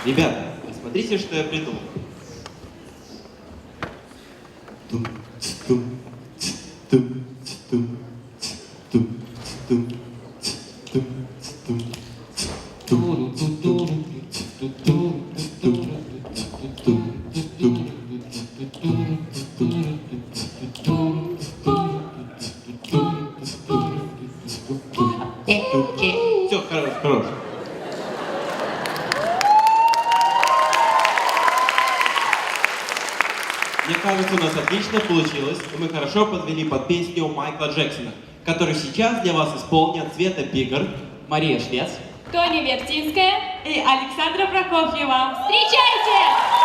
Ребята, посмотрите, что я придумал. Все, хорош, хорош. Мне кажется, у нас отлично получилось, и мы хорошо подвели под песню Майкла Джексона, которую сейчас для вас исполнят Света Пигр, Мария Швец, Тоня Вертинская и Александра Прокофьева. Встречайте!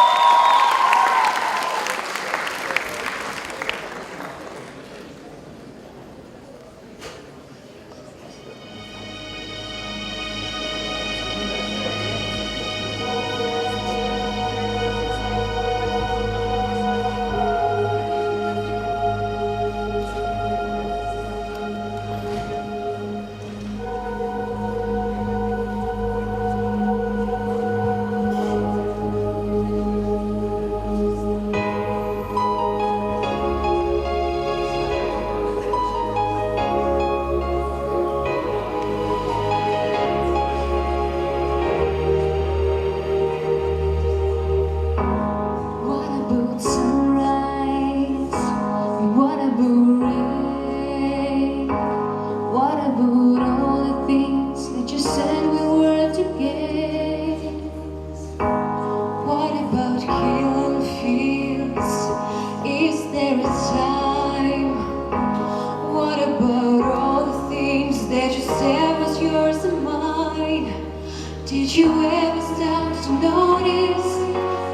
Did you ever stop to notice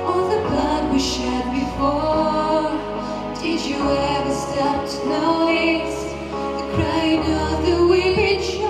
all the blood we shed before? Did you ever stop to notice the crying of the weeping child?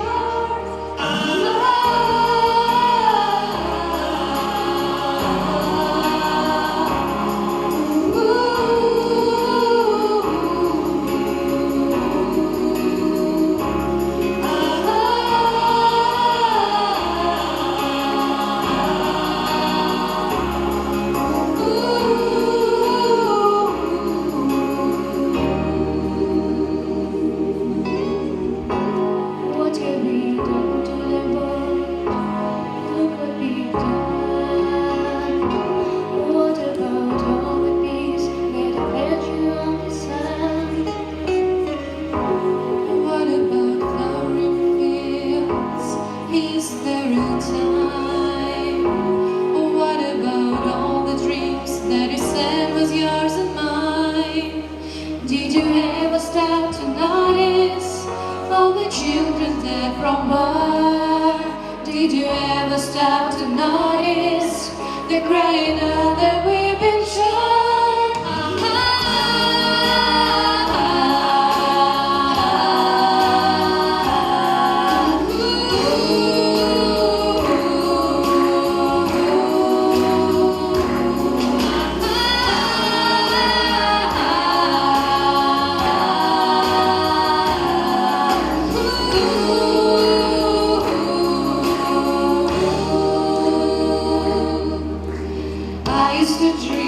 Did you ever stop to notice all the children dead from birth? Did you ever stop to notice the crying of the weeping child? I used to dream